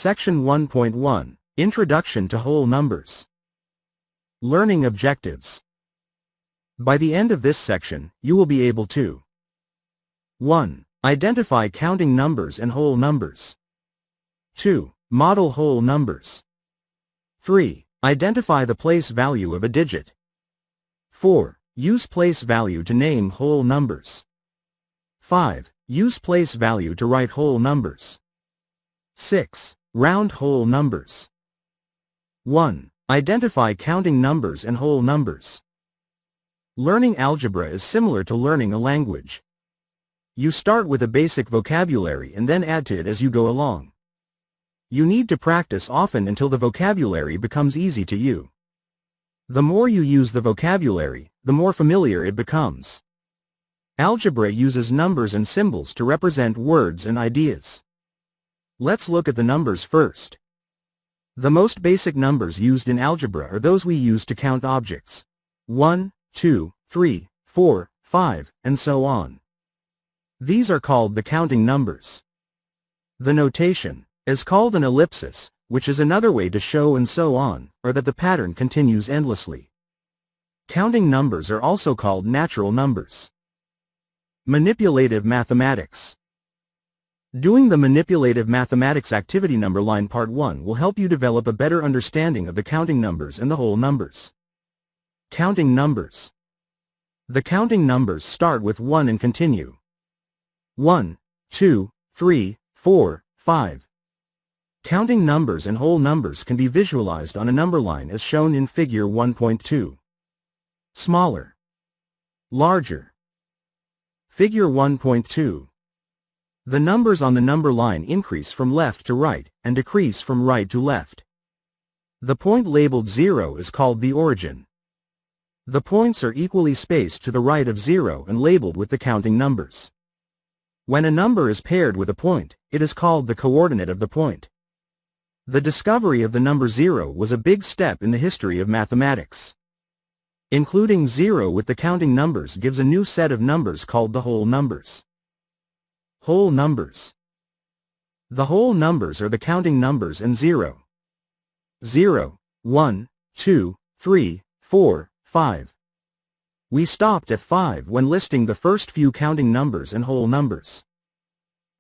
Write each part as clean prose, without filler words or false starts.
Section 1.1, Introduction to Whole Numbers. Learning Objectives. By the end of this section, you will be able to 1. Identify counting numbers and whole numbers. 2. Model whole numbers. 3. Identify the place value of a digit. 4. Use place value to name whole numbers. 5. Use place value to write whole numbers. 6. Round whole numbers. 1. Identify counting numbers and whole numbers. Learning algebra is similar to learning a language. You start with a basic vocabulary and then add to it as you go along. You need to practice often until the vocabulary becomes easy to you. The more you use the vocabulary, the more familiar it becomes. Algebra uses numbers and symbols to represent words and ideas. Let's look at the numbers first. The most basic numbers used in algebra are those we use to count objects. 1, 2, 3, 4, 5, and so on. These are called the counting numbers. The notation is called an ellipsis, which is another way to show and so on, or that the pattern continues endlessly. Counting numbers are also called natural numbers. Manipulative mathematics. Doing the manipulative mathematics activity number line part 1 will help you develop a better understanding of the counting numbers and the whole numbers. Counting numbers. The counting numbers start with 1 and continue. 1, 2, 3, 4, 5. Counting numbers and whole numbers can be visualized on a number line as shown in figure 1.2. Smaller. Larger. Figure 1.2. The numbers on the number line increase from left to right and decrease from right to left. The point labeled 0 is called the origin. The points are equally spaced to the right of 0 and labeled with the counting numbers. When a number is paired with a point, it is called the coordinate of the point. The discovery of the number 0 was a big step in the history of mathematics. Including 0 with the counting numbers gives a new set of numbers called the whole numbers. Whole numbers. The whole numbers are the counting numbers and 0. 0, 1, 2, 3, 4, 5. We stopped at 5 when listing the first few counting numbers and whole numbers.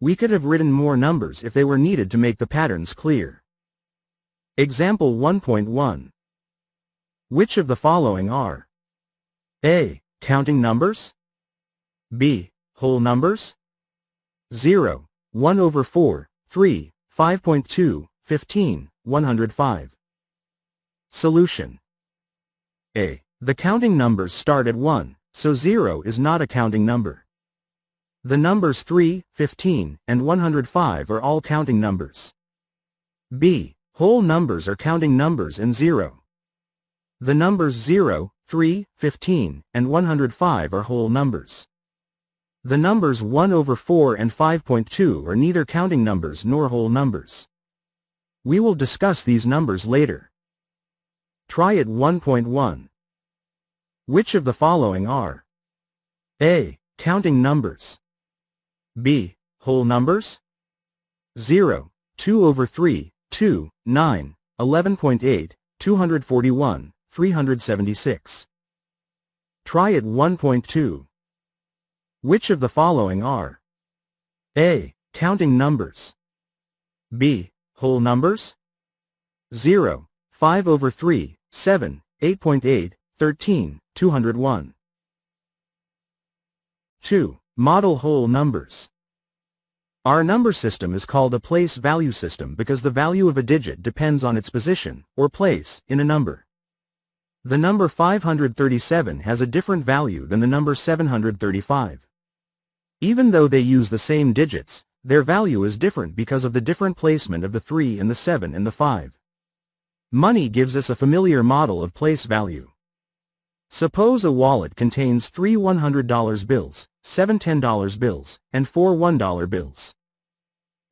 We could have written more numbers if they were needed to make the patterns clear. Example 1.1. Which of the following are A. Counting numbers, B. Whole numbers, 0, 1 over 4, 3, 5.2, 15, 105. Solution. A. The counting numbers start at 1, so 0 is not a counting number. The numbers 3, 15, and 105 are all counting numbers. B. Whole numbers are counting numbers and 0. The numbers 0, 3, 15, and 105 are whole numbers. The numbers 1 over 4 and 5.2 are neither counting numbers nor whole numbers. We will discuss these numbers later. Try it 1.1. Which of the following are A. Counting numbers, B. Whole numbers, 0, 2 over 3, 2, 9, 11.8, 241, 376. Try it 1.2. Which of the following are A. Counting numbers, B. Whole numbers, 0, 5 over 3, 7, 8.8, 13, 201. 2. Model whole numbers. Our number system is called a place value system because the value of a digit depends on its position, or place, in a number. The number 537 has a different value than the number 735. Even though they use the same digits, their value is different because of the different placement of the 3 and the 7 and the 5. Money gives us a familiar model of place value. Suppose a wallet contains 3 $100 bills, 7 $10 bills, and 4 $1 bills.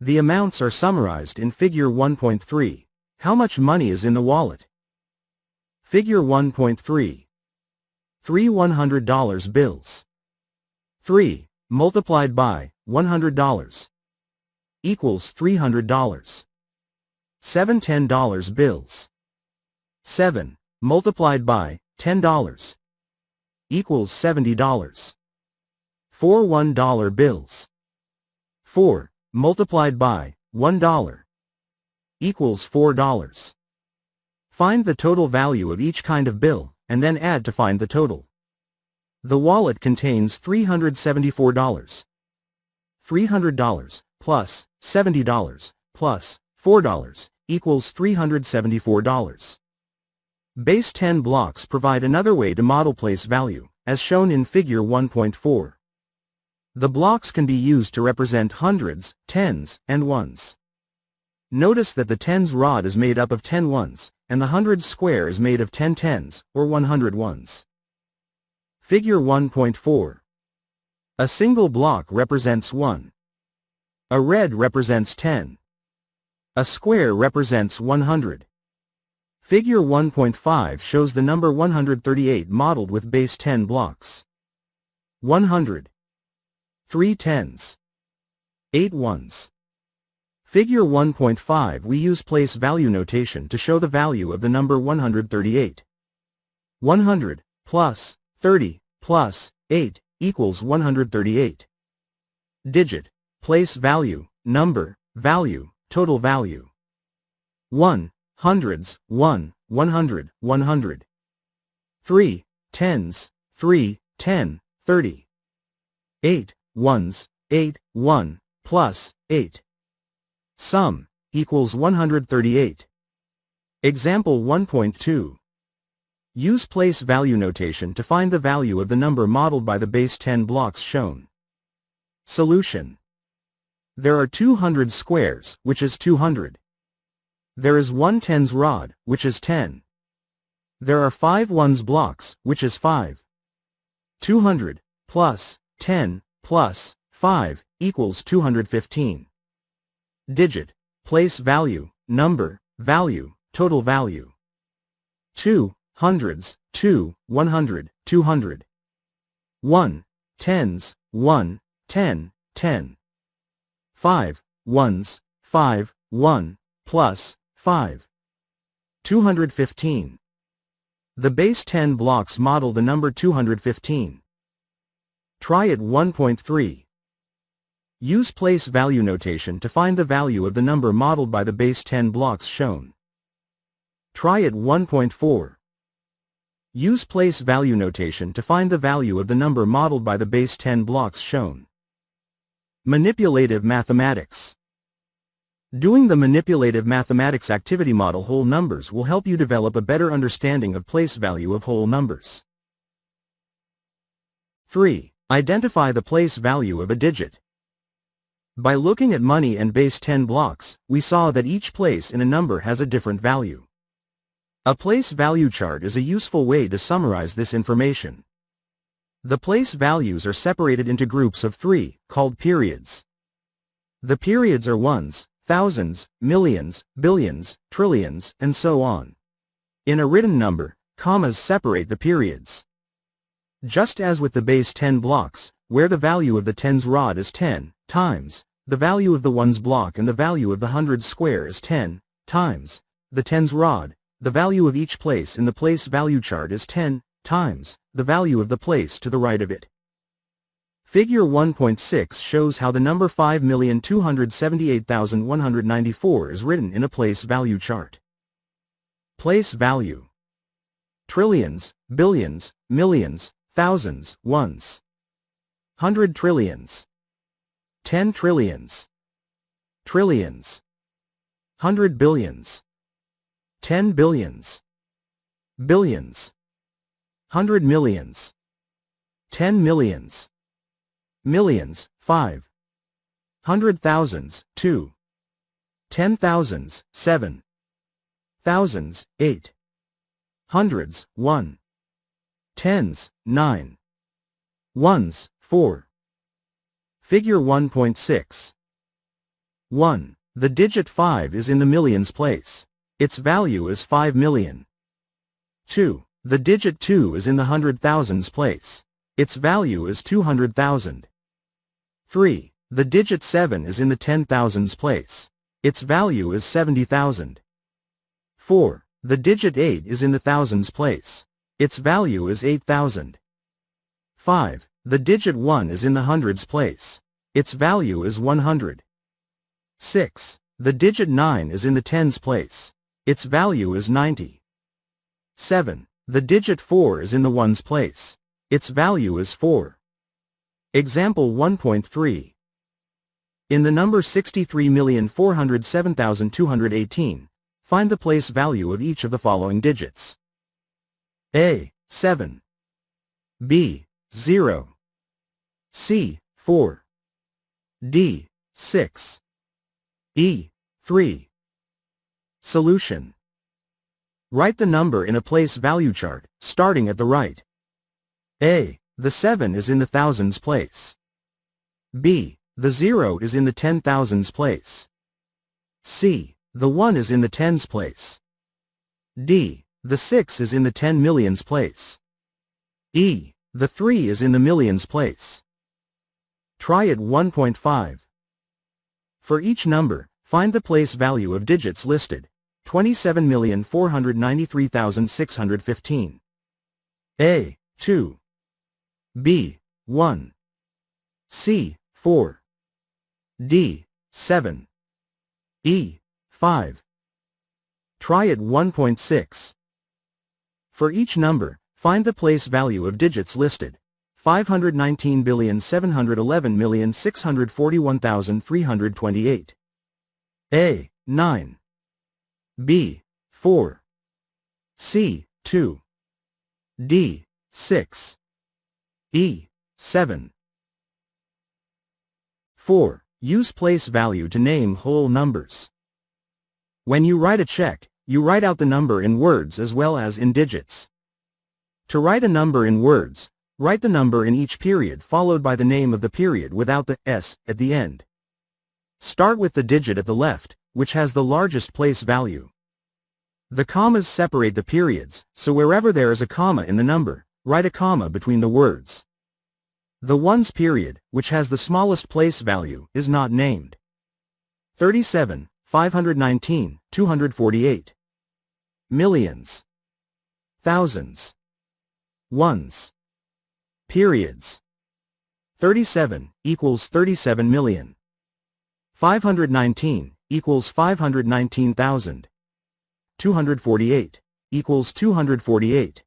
The amounts are summarized in Figure 1.3. How much money is in the wallet? Figure 1.3. 3 $100 bills. 3 multiplied by $100 equals $300. 7 $10 bills. 7 multiplied by $10 equals $70. 4 $1 bills. 4 multiplied by $1 equals $4. Find the total value of each kind of bill, and then add to find the total. The wallet contains $374. $300 plus $70 plus $4 equals $374. Base 10 blocks provide another way to model place value, as shown in Figure 1.4. The blocks can be used to represent hundreds, tens, and ones. Notice that the tens rod is made up of 10 ones, and the hundreds square is made of 10 tens, or 100 ones. Figure 1.4. A single block represents 1. A red represents 10. A square represents 100. Figure 1.5 shows the number 138 modeled with base 10 blocks. 100. 3 tens. 8 ones. Figure 1.5 we use place value notation to show the value of the number 138. 100 plus 30 plus 8 equals 138. Digit, place value, number, value, total value. 1, hundreds, 1, 100, 100. 3, tens, 3, 10, 30. 8, ones, 8, 1, plus 8. Sum, equals 138. Example 1.2. Use place value notation to find the value of the number modeled by the base 10 blocks shown. Solution. There are 200 squares, which is 200. There is 1 tens rod, which is 10. There are 5 ones blocks, which is 5. 200 plus 10 plus 5 equals 215. Digit, place value, number, value, total value. 2 hundreds, 2, 100, 200. 1 tens, 1, 10, 10. 5 ones, 5, 1, plus 5. 215. The base 10 blocks model the number 215. Try it 1.3. Use place value notation to find the value of the number modeled by the base 10 blocks shown. Try it 1.4. Use place value notation to find the value of the number modeled by the base 10 blocks shown. Manipulative mathematics. Doing the manipulative mathematics activity model whole numbers will help you develop a better understanding of place value of whole numbers. 3. Identify the place value of a digit. By looking at money and base 10 blocks, we saw that each place in a number has a different value. A place value chart is a useful way to summarize this information. The place values are separated into groups of 3, called periods. The periods are ones, thousands, millions, billions, trillions, and so on. In a written number, commas separate the periods. Just as with the base 10 blocks, where the value of the tens rod is 10 times the value of the ones block and the value of the hundreds square is 10 times the tens rod, the value of each place in the place value chart is 10 times the value of the place to the right of it. Figure 1.6 shows how the number 5,278,194 is written in a place value chart. Place value. Trillions, billions, millions, thousands, ones. 100 trillions. 10 trillions. Trillions. 100 billions. 10 billions. Billions. 100 millions. 10 millions. Millions, 5. 100 thousands, 2. 10 thousands, 7. Thousands, 8. Hundreds, 1. Tens, 9. Ones, 4. Figure 1.6. 1. The digit 5 is in the millions place. Its value is 5 million. 2. The digit 2 is in the hundred thousands place. Its value is 200,000. 3. The digit 7 is in the 10,000s place. Its value is 70,000. 4. The digit 8 is in the thousands place. Its value is 8,000. 5. The digit 1 is in the hundreds place. Its value is 100. 6. The digit 9 is in the tens place. Its value is 90. 7. The digit 4 is in the ones place. Its value is 4. Example 1.3. In the number 63,407,218, find the place value of each of the following digits. A. 7. B. 0. C. 4. D. 6. E. 3. Solution. Write the number in a place value chart, starting at the right. A. The 7 is in the thousands place. B. The 0 is in the 10,000s place. C. The 1 is in the tens place. D. The 6 is in the 10 millions place. E. The 3 is in the millions place. Try it 1.5. For each number, find the place value of digits listed. 27,493,615. A. 2. B. 1. C. 4. D. 7. E. 5. Try it 1.6. For each number, find the place value of digits listed. 519,711,641,328. A. 9. B. 4. C. 2. D. 6. E. 7. 4. Use place value to name whole numbers. When you write a check, you write out the number in words as well as in digits. To write a number in words, write the number in each period followed by the name of the period without the S at the end. Start with the digit at the left, which has the largest place value. The commas separate the periods, so wherever there is a comma in the number, write a comma between the words. The ones period, which has the smallest place value, is not named. 37, 519, 248. Millions. Thousands. Ones. Periods. 37 equals 37 million. 519 equals 519,000. 248 equals 248.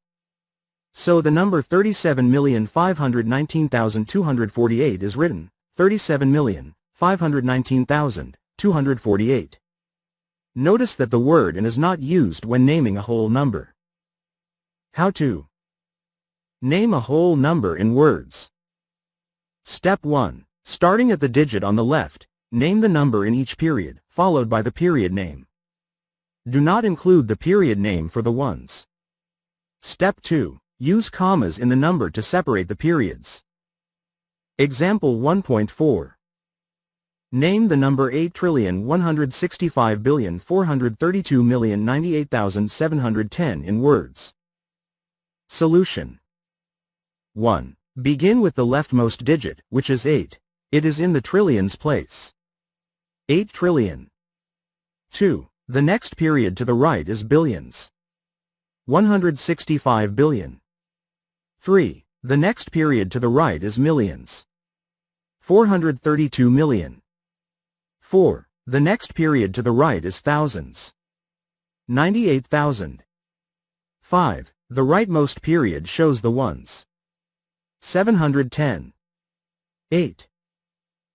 So the number 37,519,248 is written 37,519,248. Notice that the word "and" is not used when naming a whole number. How to name a whole number in words. Step 1. Starting at the digit on the left, name the number in each period, followed by the period name. Do not include the period name for the ones. Step 2. Use commas in the number to separate the periods. Example 1.4. Name the number 8,165,432,098,710 in words. Solution. 1. Begin with the leftmost digit, which is 8. It is in the trillions place. 8 trillion. 2. The next period to the right is billions. 165 billion. 3. The next period to the right is millions. 432 million. 4. The next period to the right is thousands. 98,000. 5. The rightmost period shows the ones. 710. 8.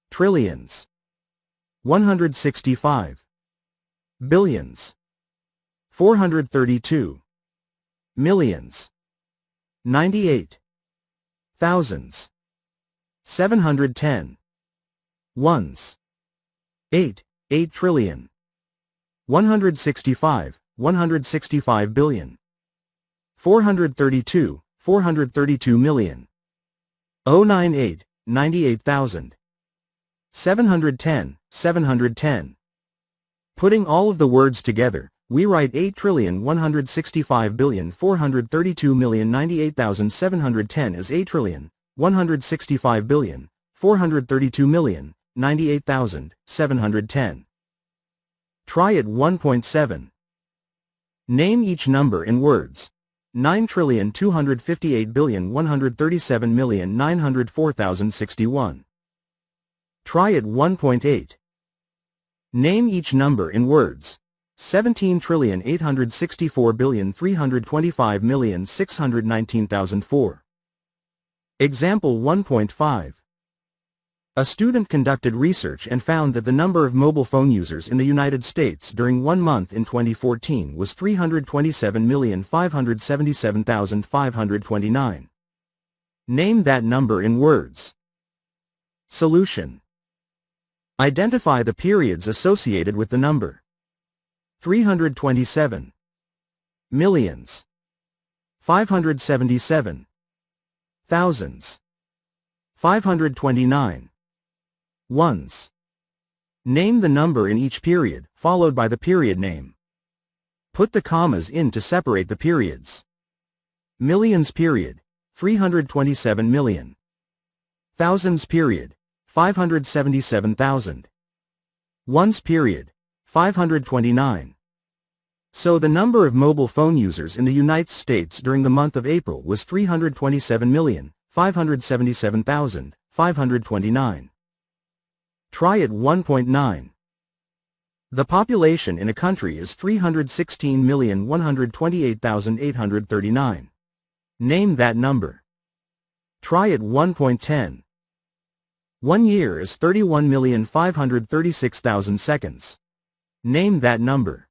Trillions. 165. Billions. 432. Millions. 98. Thousands. 710. Ones. 8. 8 trillion. 165. 165 billion. 432. 432 million. 098. 98,000. 710. 710. Putting all of the words together, we write 8,165,432,098,710 as 8,165,432,098,710. Try it. 1.7. Name each number in words. 9,258,137,904,061. Try it. 1.8. Name each number in words. 17,864,325,619,004. Example 1.5. A student conducted research and found that the number of mobile phone users in the United States during 1 month in 2014 was 327,577,529. Name that number in words. Solution. Identify the periods associated with the number. 327. Millions. 577. Thousands. 529. Ones. Name the number in each period, followed by the period name. Put the commas in to separate the periods. Millions period, 327 million. Thousands period, 577,000. Ones period, 529. So the number of mobile phone users in the United States during the month of April was 327,577,529. Try it. 1.9. The population in a country is 316,128,839. Name that number. Try it. 1.10. 1 year is 31,536,000 seconds. Name that number.